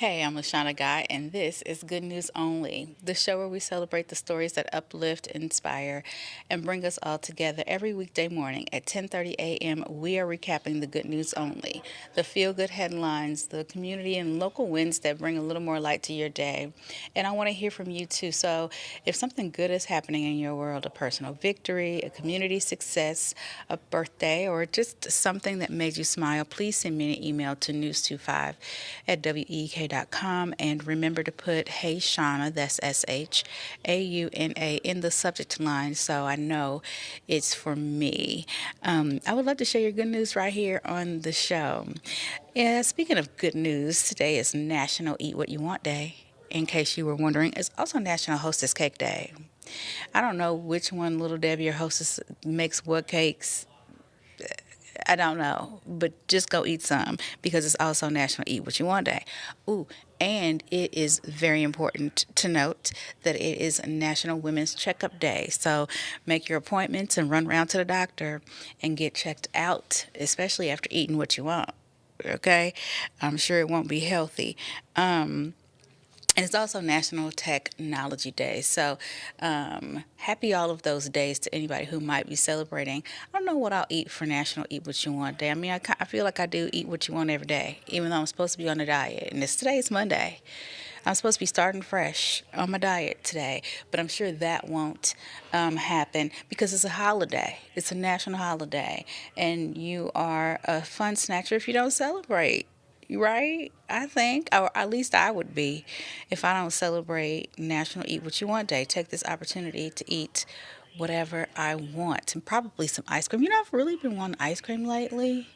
Hey, I'm Lashana Guy, and this is Good News Only, the show where we celebrate the stories that uplift, inspire, and bring us all together. Every weekday morning at 10:30 a.m., we are recapping the good news only, the feel-good headlines, the community and local wins that bring a little more light to your day. And I want to hear from you too. So, if something good is happening in your world, a personal victory, a community success, a birthday, or just something that made you smile, please send me an email to news25 at WEK.com. And remember to put Hey Shauna, that's SHAUNA, in the subject line so I know it's for me. I would love to share your good news right here on the show. Yeah, speaking of good news, today is National Eat What You Want Day. In case you were wondering, it's also National Hostess Cake Day. I don't know which one Little Debbie or Hostess makes what cakes. I don't know, but just go eat some because it's also National Eat What You Want Day. Ooh, and it is very important to note that it is National Women's Checkup Day. So make your appointments and run around to the doctor and get checked out, especially after eating what you want. Okay, I'm sure it won't be healthy. And it's also National Technology Day. So, happy all of those days to anybody who might be celebrating. I don't know what I'll eat for National Eat What You Want Day. I mean, I feel like I do eat what you want every day, even though I'm supposed to be on a diet. And today's Monday. I'm supposed to be starting fresh on my diet today, but I'm sure that won't happen because it's a holiday. It's a national holiday, and you are a fun snatcher if you don't celebrate. Right? I think, or at least I would be, if I don't celebrate National Eat What You Want Day. Take this opportunity to eat whatever I want, and probably some ice cream. You know, I've really been wanting ice cream lately.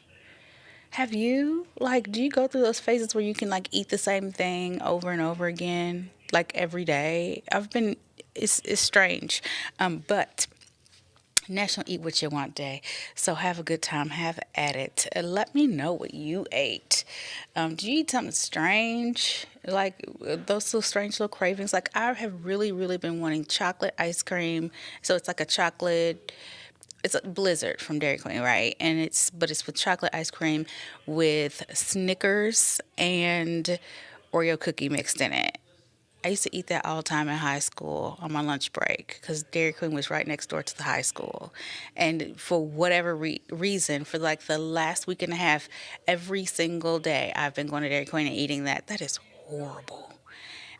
Have you? Like, do you go through those phases where you can like eat the same thing over and over again, like every day? It's strange, but National Eat What You Want Day. So have a good time, have at it. Let me know what you ate. Do you eat something strange? Like those little strange little cravings? Like I have really, really been wanting chocolate ice cream. So it's like a chocolate, it's a Blizzard from Dairy Queen, right? But it's with chocolate ice cream with Snickers and Oreo cookie mixed in it. I used to eat that all the time in high school on my lunch break because Dairy Queen was right next door to the high school. And for whatever reason, for like the last week and a half, every single day I've been going to Dairy Queen and eating that. That is horrible.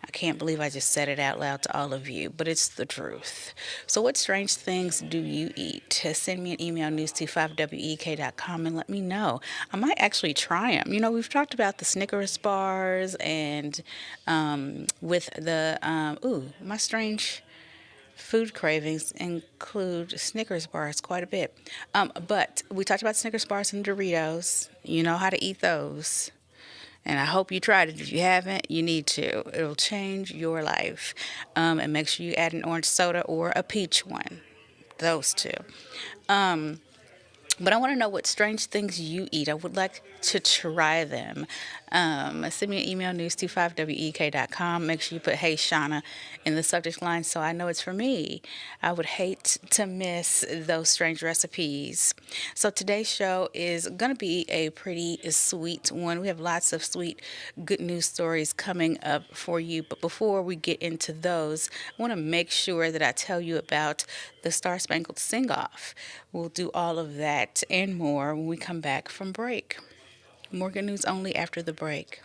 I can't believe I just said it out loud to all of you, but it's the truth. So, what strange things do you eat? Send me an email, news25wek.com, and let me know. I might actually try them. You know, we've talked about the Snickers bars and with the, my strange food cravings include Snickers bars quite a bit. But we talked about Snickers bars and Doritos. You know how to eat those. And I hope you tried it. If you haven't, you need to. It'll change your life. And make sure you add an orange soda or a peach one. Those two. But I want to know what strange things you eat. I would like to try them. Send me an email, news25wek.com. Make sure you put Hey Shauna in the subject line so I know it's for me. I would hate to miss those strange recipes. So today's show is going to be a pretty sweet one. We have lots of sweet good news stories coming up for you. But before we get into those, I want to make sure that I tell you about the Star Spangled Sing Off. We'll do all of that and more when we come back from break. More good news only after the break.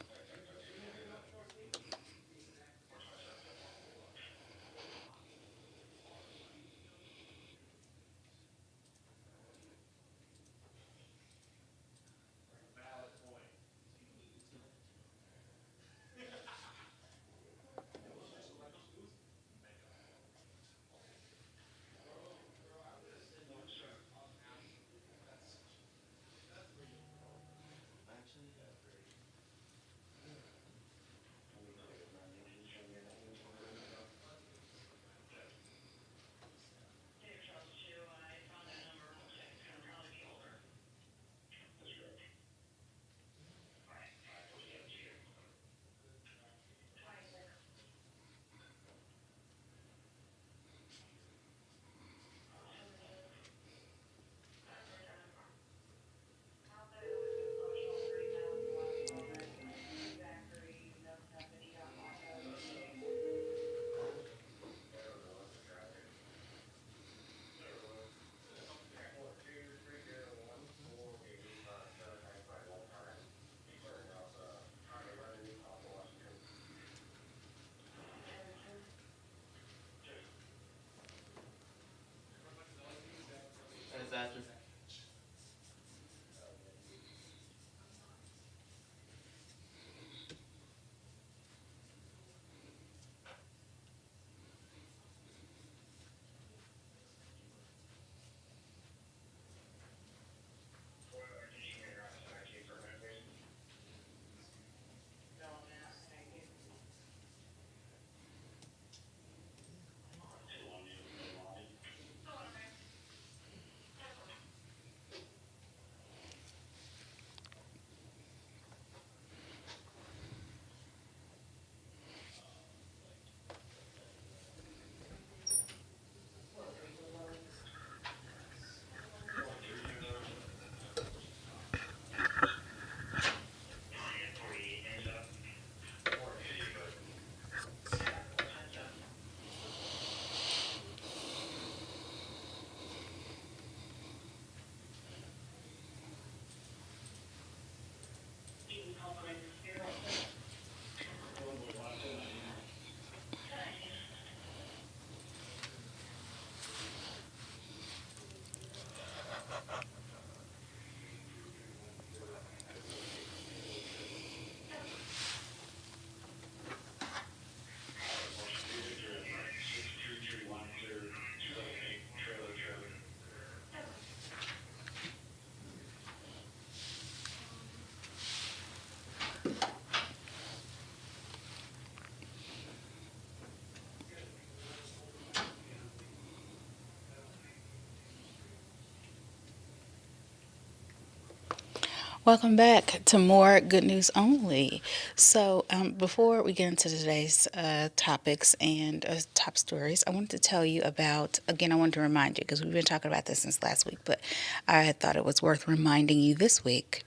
Welcome back to more Good News Only. So, before we get into today's topics and top stories, I wanted to tell you about, again, I wanted to remind you because we've been talking about this since last week, but I had thought it was worth reminding you this week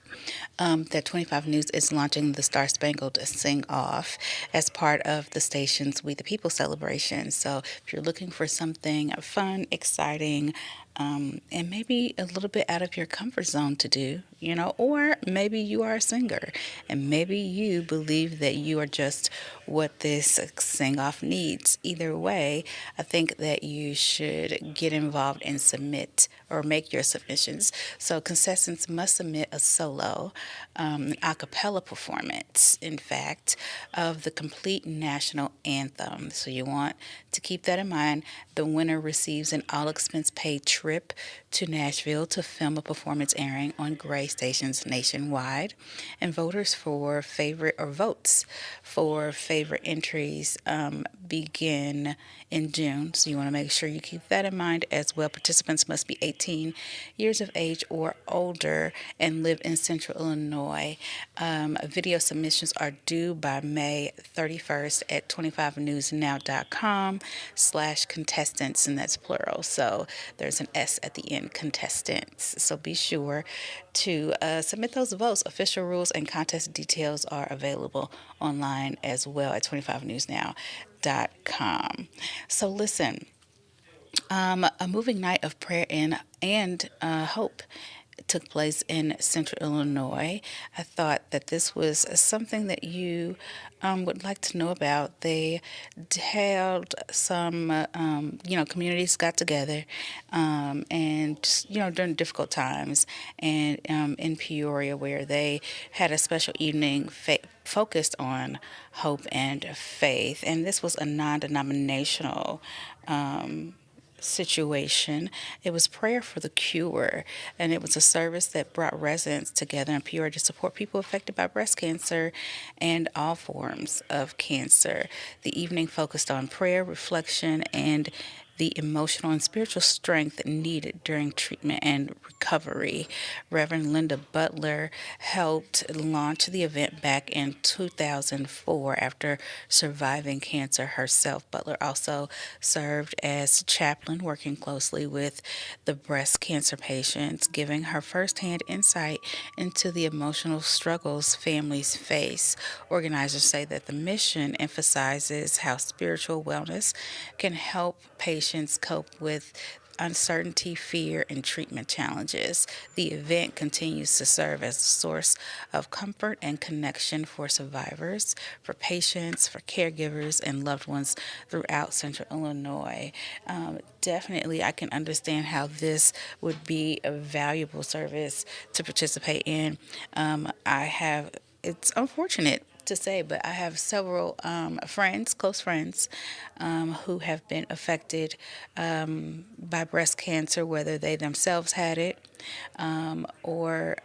that 25 News is launching the Star Spangled Sing Off as part of the station's We the People celebration. So, if you're looking for something fun, exciting, and maybe a little bit out of your comfort zone to do, or maybe you are a singer and maybe you believe that you are just what this sing off needs. Either way, I think that you should get involved and submit or make your submissions. So, contestants must submit a solo, an a cappella performance, in fact, of the complete national anthem. So, you want to keep that in mind. The winner receives an all expense paid trip to Nashville to film a performance airing on Gray stations nationwide. And voters for favorite or votes for favorite entries begin in June. So you want to make sure you keep that in mind as well. Participants must be 18 years of age or older and live in Central Illinois. Video submissions are due by May 31st at 25newsnow.com/contestants, and that's plural. So there's an S at the end, contestants. So be sure to submit those votes. Official rules and contest details are available online as well at 25newsnow.com. So listen, a moving night of prayer and hope took place in Central Illinois. I thought that this was something that you would like to know about. They held some, communities got together and just, during difficult times, and in Peoria, where they had a special evening focused on hope and faith. And this was a non denominational situation. It was Prayer for the Cure, and it was a service that brought residents together in Peoria to support people affected by breast cancer and all forms of cancer. The evening focused on prayer, reflection, and the emotional and spiritual strength needed during treatment and recovery. Reverend Linda Butler helped launch the event back in 2004 after surviving cancer herself. Butler also served as chaplain, working closely with the breast cancer patients, giving her firsthand insight into the emotional struggles families face. Organizers say that the mission emphasizes how spiritual wellness can help patients cope with uncertainty, fear, and treatment challenges. The event continues to serve as a source of comfort and connection for survivors, for patients, for caregivers, and loved ones throughout Central Illinois. Definitely, I can understand how this would be a valuable service to participate in. It's unfortunate to say, but I have several friends, close friends, who have been affected by breast cancer, whether they themselves had it, or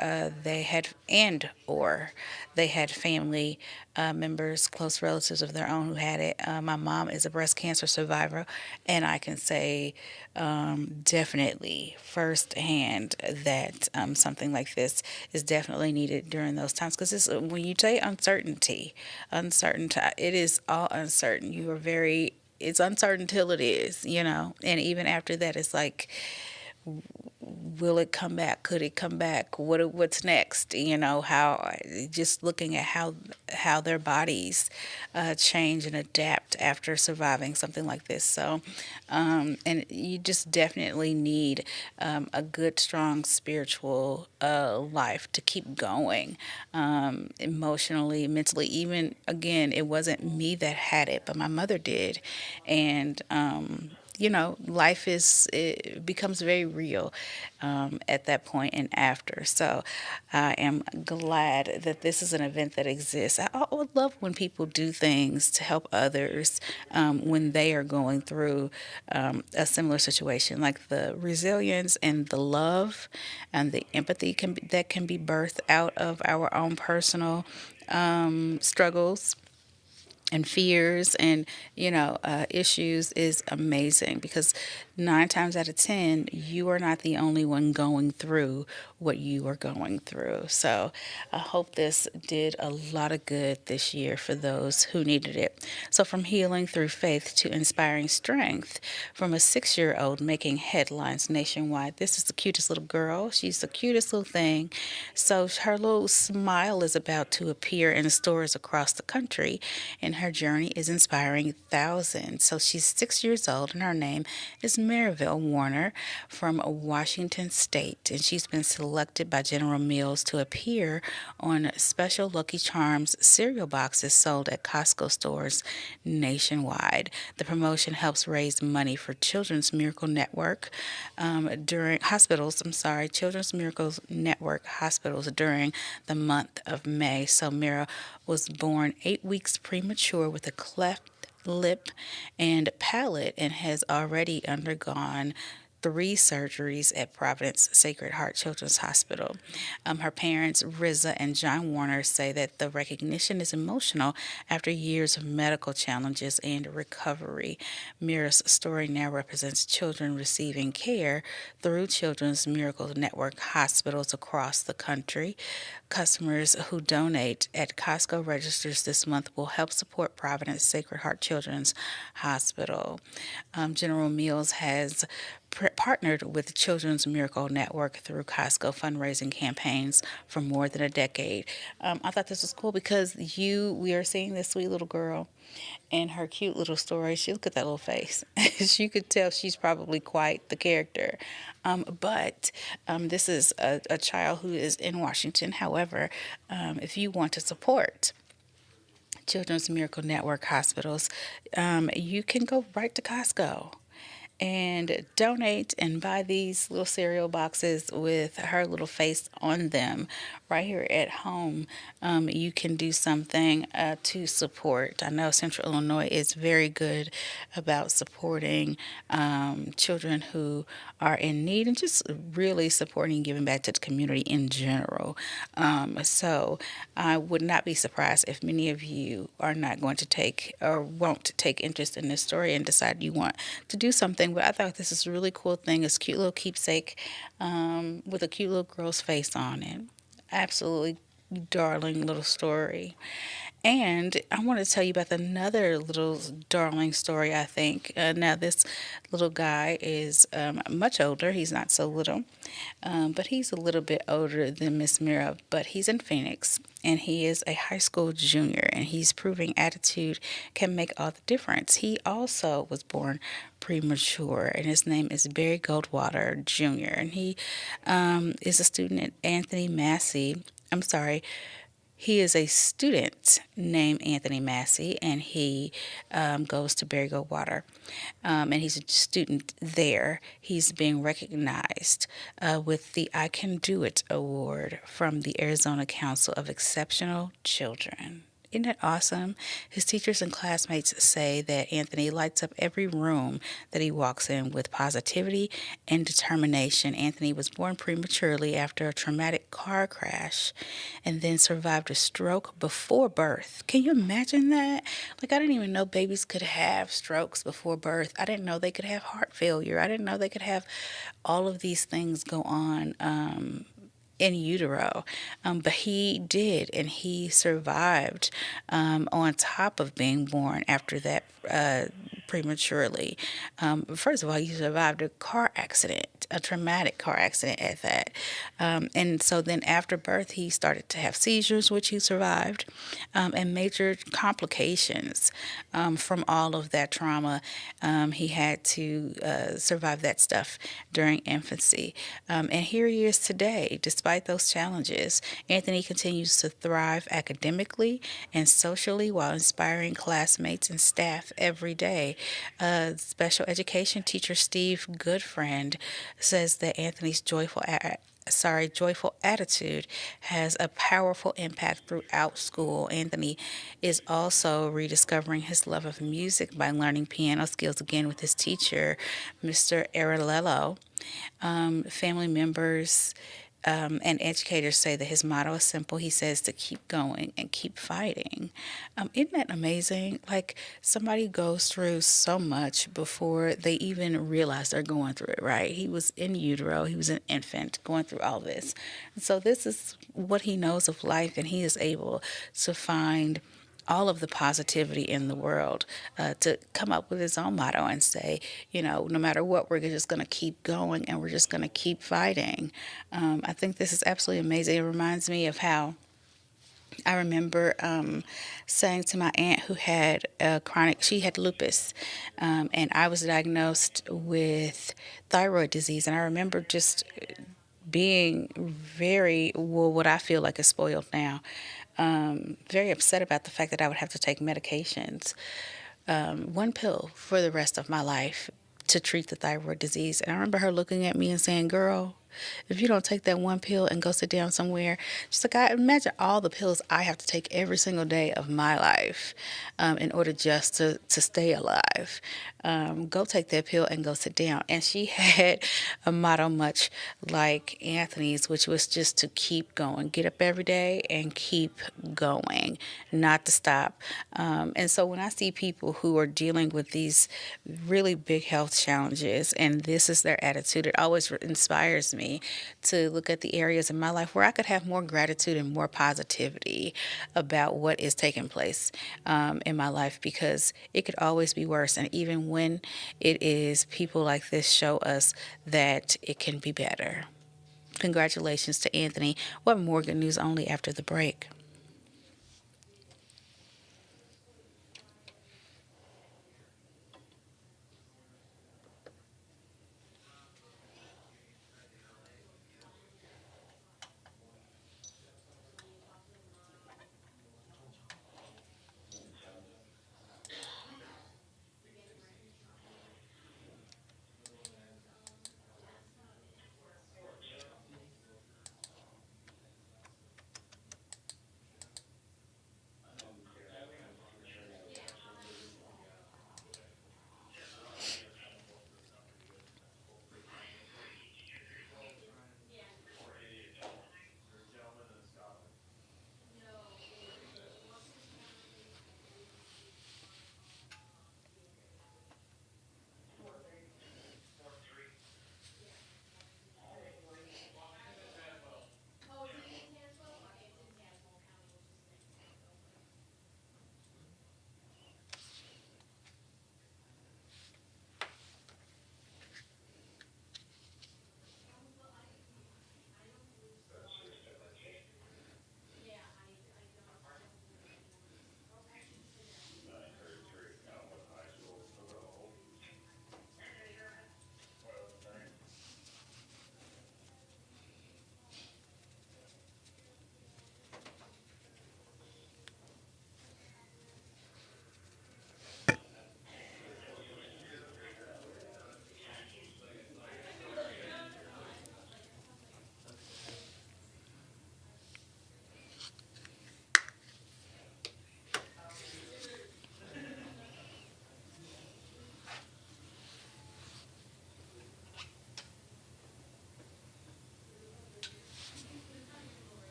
they had family members, close relatives of their own who had it. My mom is a breast cancer survivor, and I can say definitely firsthand that something like this is definitely needed during those times. Because when you say uncertain, it is all uncertain. It's uncertain till it is, and even after that, it's like, will it come back? Could it come back? What's next? How just looking at how their bodies change and adapt after surviving something like this. So, and you just definitely need a good, strong spiritual life to keep going, emotionally, mentally. Even again, it wasn't me that had it, but my mother did, and life it becomes very real at that point and after. So I am glad that this is an event that exists. I would love when people do things to help others when they are going through a similar situation, like the resilience and the love and the empathy that can be birthed out of our own personal struggles and fears and issues is amazing, because 9 times out of 10 you are not the only one going through what you are going through. So I hope this did a lot of good this year for those who needed it. So from healing through faith to inspiring strength, from a 6-year old making headlines nationwide. This is the cutest little girl. She's the cutest little thing. So her little smile is about to appear in stores across the country, and her journey is inspiring thousands. So she's 6 years old, and her name is Maryville Warner from Washington State, and she's been selected by General Mills to appear on special Lucky Charms cereal boxes sold at Costco stores nationwide. The promotion helps raise money for Children's Miracle Network during hospitals. I'm sorry, Children's Miracles Network hospitals during the month of May. So Mira was born 8 weeks premature with a cleft lip and palate, and has already undergone 3 surgeries at Providence Sacred Heart Children's Hospital. Her parents, Riza and John Warner, say that the recognition is emotional after years of medical challenges and recovery. Mira's story now represents children receiving care through Children's Miracle Network hospitals across the country. Customers who donate at Costco registers this month will help support Providence Sacred Heart Children's Hospital. General Mills has partnered with Children's Miracle Network through Costco fundraising campaigns for more than a decade. I thought this was cool because we are seeing this sweet little girl and her cute little story. She look at that little face. You could tell she's probably quite the character. But this is a child who is in Washington. However, if you want to support Children's Miracle Network hospitals, you can go right to Costco and donate and buy these little cereal boxes with her little face on them right here at home. You can do something to support. I know Central Illinois is very good about supporting children who are in need, and just really supporting and giving back to the community in general. So I would not be surprised if many of you are not going to take or won't take interest in this story and decide you want to do something. But I thought this is a really cool thing. It's a cute little keepsake with a cute little girl's face on it. Absolutely darling little story. And I want to tell you about another little darling story, I think. Now, this little guy is much older. He's not so little, but he's a little bit older than Miss Mira. But he's in Phoenix, and he is a high school junior, and he's proving attitude can make all the difference. He also was born premature, and his name is Barry Goldwater Jr., and he is a student at Anthony Massey. I'm sorry, he is a student named Anthony Massey, and he goes to Barry Goldwater, and he's a student there. He's being recognized with the I Can Do It Award from the Arizona Council of Exceptional Children. Isn't that awesome? His teachers and classmates say that Anthony lights up every room that he walks in with positivity and determination. Anthony was born prematurely after a traumatic car crash and then survived a stroke before birth. Can you imagine that? Like, I didn't even know babies could have strokes before birth. I didn't know they could have heart failure. I didn't know they could have all of these things go on in utero, but he did, and he survived on top of being born after that prematurely. First of all, he survived a car accident, a traumatic car accident at that. And so then after birth, he started to have seizures, which he survived, and major complications from all of that trauma. He had to survive that stuff during infancy. And here he is today. Despite those challenges, Anthony continues to thrive academically and socially while inspiring classmates and staff every day. Special education teacher Steve Goodfriend says that Anthony's joyful attitude has a powerful impact throughout school. Anthony is also rediscovering his love of music by learning piano skills again with his teacher, Mr. Aralello. Family members and educators say that his motto is simple. He says to keep going and keep fighting. Isn't that amazing? Like somebody goes through so much before they even realize they're going through it, right? He was in utero, he was an infant going through all this. And so this is what he knows of life, and he is able to find all of the positivity in the world, to come up with his own motto and say, no matter what, we're just going to keep going and we're just going to keep fighting. I think this is absolutely amazing. It reminds me of how I remember saying to my aunt who had she had lupus, and I was diagnosed with thyroid disease. And I remember just being very, well, what I feel like is spoiled now, very upset about the fact that I would have to take medications, one pill for the rest of my life to treat the thyroid disease. And I remember her looking at me and saying, "Girl, if you don't take that one pill and go sit down somewhere," she's like, "I imagine all the pills I have to take every single day of my life, in order just to stay alive. Go take that pill and go sit down." And she had a motto much like Anthony's, which was just to keep going, get up every day and keep going, not to stop. And so when I see people who are dealing with these really big health challenges and this is their attitude, it always inspires me to look at the areas in my life where I could have more gratitude and more positivity about what is taking place in my life, because it could always be worse. And even when it is, people like this show us that it can be better. Congratulations to Anthony. What more good news only after the break?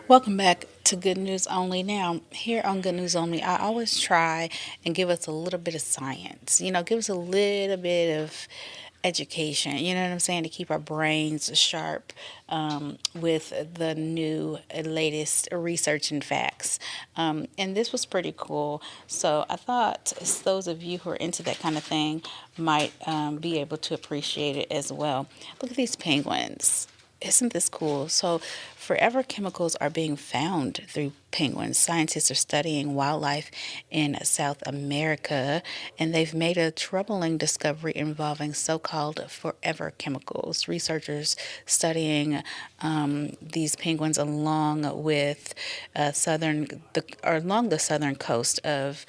Welcome back to Good News Only. Now, here on Good News Only, I always try and give us a little bit of science, give us a little bit of education, you know what I'm saying, to keep our brains sharp with the new latest research and facts. And this was pretty cool. So I thought those of you who are into that kind of thing might be able to appreciate it as well. Look at these penguins. Isn't this cool? So, forever chemicals are being found through penguins. Scientists are studying wildlife in South America, and they've made a troubling discovery involving so-called forever chemicals. Researchers studying these penguins along the southern coast of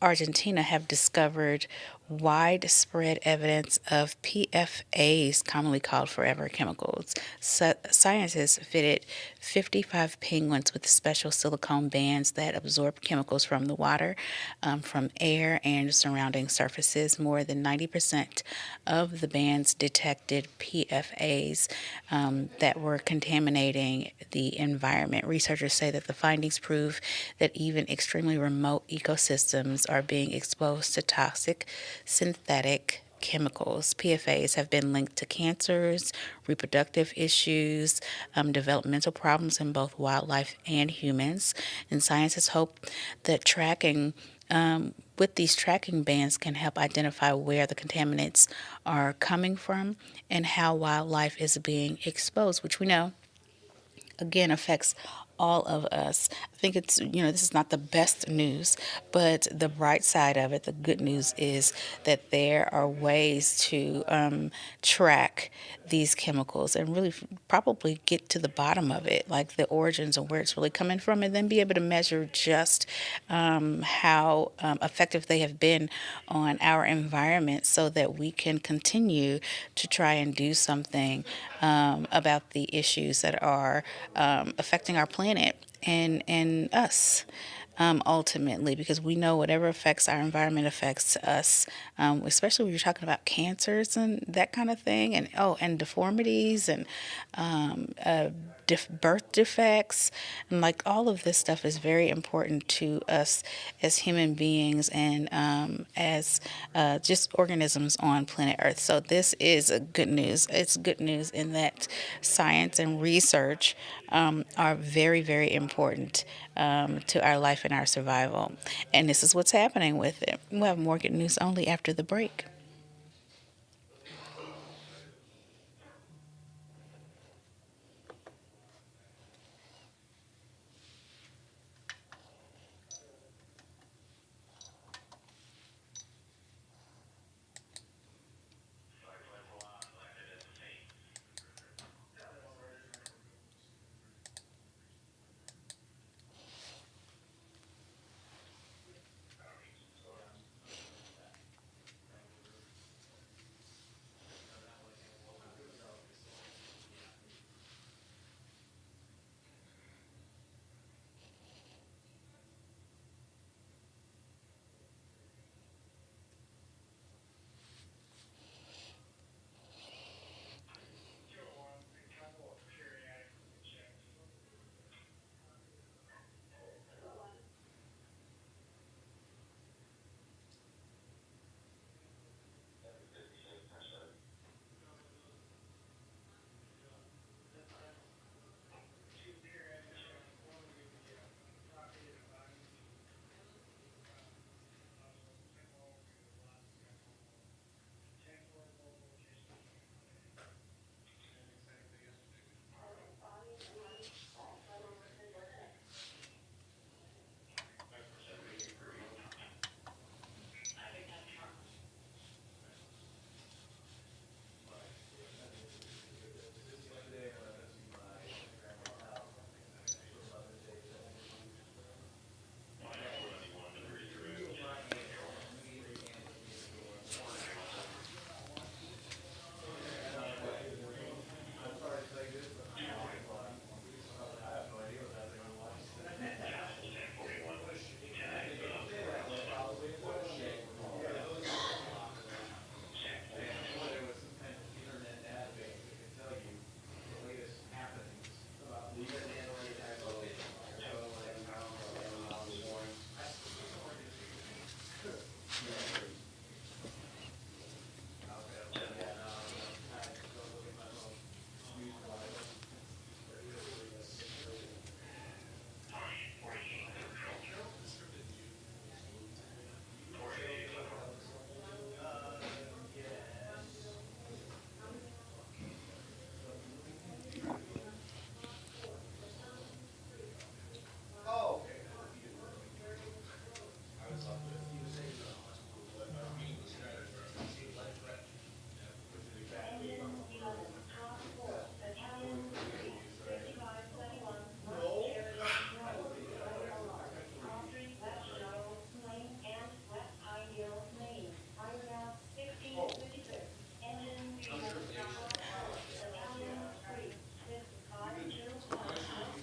Argentina have discovered widespread evidence of PFAs, commonly called forever chemicals. Scientists fitted 55 penguins with special silicone bands that absorb chemicals from the water, from air, and surrounding surfaces. More than 90% of the bands detected PFAs that were contaminating the environment. Researchers say that the findings prove that even extremely remote ecosystems are being exposed to toxic synthetic chemicals. PFAs have been linked to cancers, reproductive issues, developmental problems in both wildlife and humans. And scientists hope that with these tracking bands can help identify where the contaminants are coming from and how wildlife is being exposed, which we know again affects all of us. I think this is not the best news, but the bright side of it, the good news is that there are ways to track these chemicals and really probably get to the bottom of it, like the origins and where it's really coming from, and then be able to measure just how effective they have been on our environment so that we can continue to try and do something about the issues that are affecting our planet and us. Ultimately, because we know whatever affects our environment affects us, especially when you're talking about cancers and that kind of thing, and deformities and birth defects, and like all of this stuff is very important to us as human beings and as just organisms on planet Earth. So this is good news. It's good news in that science and research are very, very important to our life and our survival. And this is what's happening with it. We'll have more good news only after the break.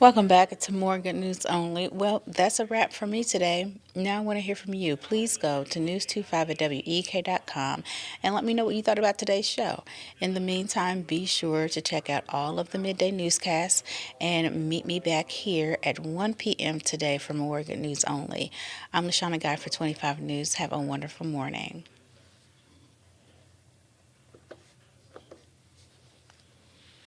Welcome back to More Good News Only. Well, that's a wrap for me today. Now I want to hear from you. Please go to news25 at WEK.com and let me know what you thought about today's show. In the meantime, be sure to check out all of the midday newscasts and meet me back here at 1 p.m. today for More Good News Only. I'm LaShawna Guy for 25 News. Have a wonderful morning.